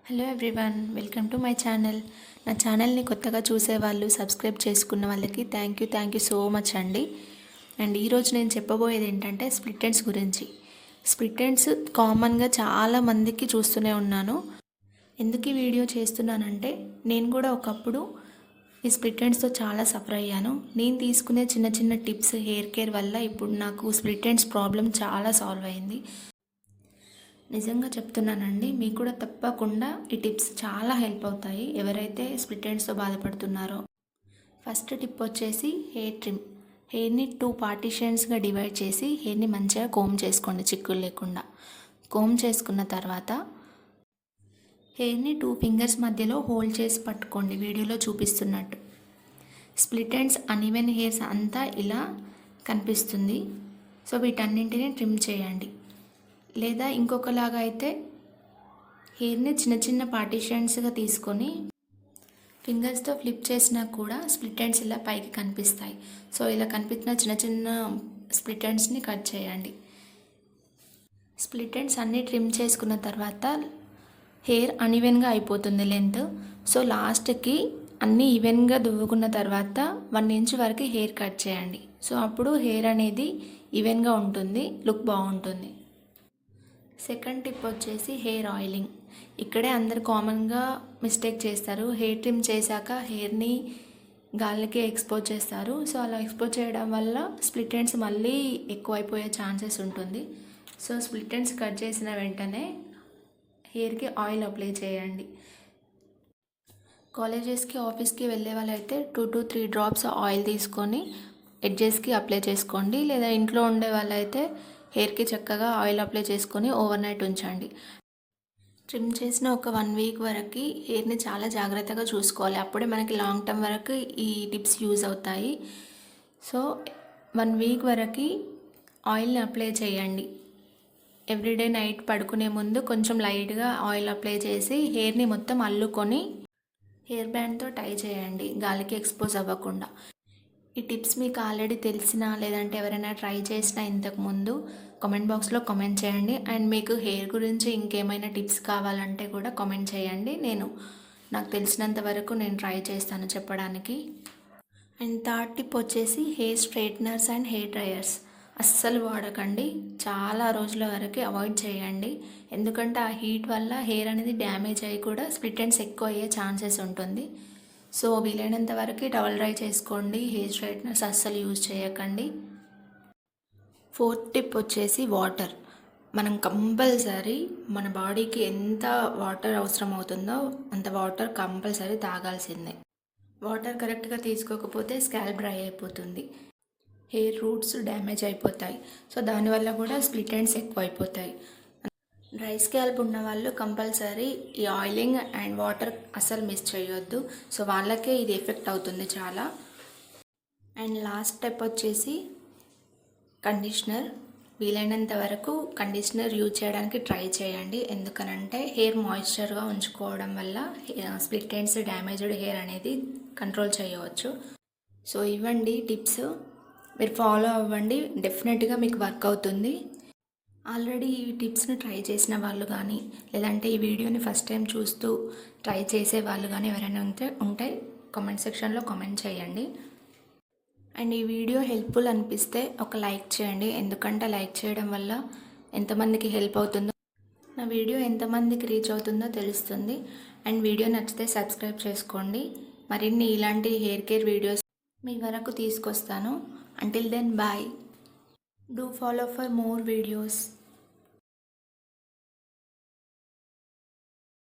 Hello everyone, welcome to my channel. నా ఛానల్ని కొత్తగా చూసేవాళ్ళు, సబ్స్క్రైబ్ చేసుకున్న వాళ్ళకి థ్యాంక్ యూ సో మచ్ అండి. అండ్ ఈరోజు నేను చెప్పబోయేది ఏంటంటే స్ప్లిట్ ఎండ్స్ గురించి. స్ప్లిట్ ఎండ్స్ కామన్గా చాలా మందికి చూస్తూనే ఉన్నాను. ఎందుకు ఈ వీడియో చేస్తున్నానంటే నేను కూడా ఒకప్పుడు ఈ స్ప్లిట్ ఎండ్స్తో చాలా సఫర్ అయ్యాను. నేను తీసుకునే చిన్న చిన్న టిప్స్, హెయిర్ కేర్ వల్ల ఇప్పుడు నాకు స్ప్లిట్ ఎండ్స్ ప్రాబ్లం చాలా సాల్వ్ అయింది. నిజంగా చెప్తున్నానండి, మీకు కూడా తప్పకుండా ఈ టిప్స్ చాలా హెల్ప్ అవుతాయి ఎవరైతే స్ప్లిట్ ఎండ్స్తో బాధపడుతున్నారో. ఫస్ట్ టిప్ వచ్చేసి హెయిర్ ట్రిమ్. హెయిర్ని 2 పార్టీషన్స్గా డివైడ్ చేసి హెయిర్ని మంచిగా కోమ్ చేసుకోండి, చిక్కులు లేకుండా. కోమ్ చేసుకున్న తర్వాత హెయిర్ని 2 ఫింగర్స్ మధ్యలో హోల్డ్ చేసి పట్టుకోండి, వీడియోలో చూపిస్తున్నట్టు. స్ప్లిట్ ఎండ్స్, అన్ఈవెన్ హెయిర్స్ అంతా ఇలా కనిపిస్తుంది. సో వీటన్నింటినీ ట్రిమ్ చేయండి. లేదా ఇంకొకలాగా అయితే హెయిర్ని చిన్న చిన్న పార్టీషన్స్గా తీసుకొని ఫింగర్స్తో ఫ్లిప్ చేసినా కూడా స్ప్లిట్ ఎండ్స్ ఇలా పైకి కనిపిస్తాయి. సో ఇలా కనిపించిన చిన్న చిన్న స్ప్లిట్ ఎండ్స్ని కట్ చేయండి. స్ప్లిట్ ఎండ్స్ అన్నీ ట్రిమ్ చేసుకున్న తర్వాత హెయిర్ అన్ఈవెన్గా అయిపోతుంది లెంత్. సో లాస్ట్కి అన్నీ ఈవెన్గా దువ్వుకున్న తర్వాత 1 ఇంచ్ వరకు హెయిర్ కట్ చేయండి. సో అప్పుడు హెయిర్ అనేది ఈవెన్గా ఉంటుంది, లుక్ బాగుంటుంది. సెకండ్ టిప్ వచ్చేసి హెయిర్ ఆయిలింగ్. ఇక్కడే అందరు కామన్గా మిస్టేక్ చేస్తారు. హెయిర్ ట్రిమ్ చేశాక హెయిర్ని గాలికి ఎక్స్పోజ్ చేస్తారు. సో అలా ఎక్స్పోజ్ చేయడం వల్ల స్ప్లిట్ ఎండ్స్ మళ్ళీ ఎక్కువైపోయే ఛాన్సెస్ ఉంటుంది. సో స్ప్లిట్ ఎండ్స్ కట్ చేసిన వెంటనే హెయిర్కి ఆయిల్ అప్లై చేయండి. కాలేజెస్కి, ఆఫీస్కి వెళ్ళే వాళ్ళైతే 2 to 3 డ్రాప్స్ ఆయిల్ తీసుకొని ఎడ్జెస్కి అప్లై చేసుకోండి. లేదా ఇంట్లో ఉండే వాళ్ళైతే హెయిర్కి చక్కగా ఆయిల్ అప్లై చేసుకొని ఓవర్ నైట్ ఉంచండి. ట్రిమ్ చేసిన ఒక 1 వీక్ వరకు హెయిర్ని చాలా జాగ్రత్తగా చూసుకోవాలి. అప్పుడే మనకి లాంగ్ టర్మ్ వరకు ఈ టిప్స్ యూజ్ అవుతాయి. సో 1 వీక్ వరకు ఆయిల్ని అప్లై చేయండి. ఎవ్రీడే నైట్ పడుకునే ముందు కొంచెం లైట్గా ఆయిల్ అప్లై చేసి హెయిర్ని మొత్తం అల్లుకొని హెయిర్ బ్యాండ్తో టై చేయండి, గాలికి ఎక్స్పోజ్ అవ్వకుండా. ఈ టిప్స్ మీకు ఆల్రెడీ తెలిసినా లేదంటే ఎవరైనా ట్రై చేసినా ఇంతకుముందు కామెంట్ బాక్స్లో కామెంట్ చేయండి. అండ్ మీకు హెయిర్ గురించి ఇంకేమైనా టిప్స్ కావాలంటే కూడా కామెంట్ చేయండి. నాకు తెలిసినంత వరకు నేను ట్రై చేస్తాను చెప్పడానికి. అండ్ థర్డ్ టిప్ వచ్చేసి hair straighteners and hair dryers అస్సలు వాడకండి. చాలా రోజుల వరకు అవాయిడ్ చేయండి. ఎందుకంటే ఆ హీట్ వల్ల హెయిర్ అనేది డ్యామేజ్ అయ్యి కూడా స్ప్లిట్ ఎండ్స్ ఎక్కువ అయ్యే ఛాన్సెస్ ఉంటుంది. సో వీలైనంత వరకు టవల్ డ్రై చేసుకోండి. హెయిర్ స్ట్రైట్నర్స్ అస్సలు యూజ్ చేయకండి. ఫోర్త్ టిప్ వచ్చేసి వాటర్. మనం కంపల్సరీ మన బాడీకి ఎంత వాటర్ అవసరం అవుతుందో అంత వాటర్ కంపల్సరీ తాగాల్సిందే. వాటర్ కరెక్ట్గా తీసుకోకపోతే స్కాల్ప్ డ్రై అయిపోతుంది, హెయిర్ రూట్స్ డ్యామేజ్ అయిపోతాయి. సో దానివల్ల కూడా స్ప్లిట్ ఎండ్స్ ఎక్కువ అయిపోతాయి. డ్రై స్కాల్ప్ ఉన్న వాళ్ళు కంపల్సరీ ఈ ఆయిలింగ్ అండ్ వాటర్ అస్సలు మిస్ చేయొద్దు. సో వాళ్ళకే ఇది ఎఫెక్ట్ అవుతుంది చాలా. అండ్ లాస్ట్ స్టెప్ వచ్చేసి కండిషనర్. వీలైనంత వరకు కండిషనర్ యూజ్ చేయడానికి ట్రై చేయండి. ఎందుకనంటే హెయిర్ మాయిశ్చర్గా ఉంచుకోవడం వల్ల స్ప్లిట్ ఎండ్స్, డ్యామేజ్డ్ హెయిర్ అనేది కంట్రోల్ చేయవచ్చు. సో ఇవ్వండి టిప్స్, మీరు ఫాలో అవ్వండి, డెఫినెట్గా మీకు వర్క్ అవుతుంది. ఆల్రెడీ ఈ టిప్స్ని ట్రై చేసిన వాళ్ళు కానీ లేదంటే ఈ వీడియోని ఫస్ట్ టైం చూస్తూ ట్రై చేసే వాళ్ళు కానీ ఎవరైనా ఉంటే కామెంట్ సెక్షన్లో కామెంట్ చేయండి. అండ్ ఈ వీడియో హెల్ప్ఫుల్ అనిపిస్తే ఒక లైక్ చేయండి. ఎందుకంటే లైక్ చేయడం వల్ల ఎంతమందికి హెల్ప్ అవుతుందో, నా వీడియో ఎంతమందికి రీచ్ అవుతుందో తెలుస్తుంది. అండ్ వీడియో నచ్చితే సబ్స్క్రైబ్ చేసుకోండి. మరిన్ని ఇలాంటి హెయిర్ కేర్ వీడియోస్ మీ వరకు తీసుకొస్తాను. Until then, bye. Do follow for more videos.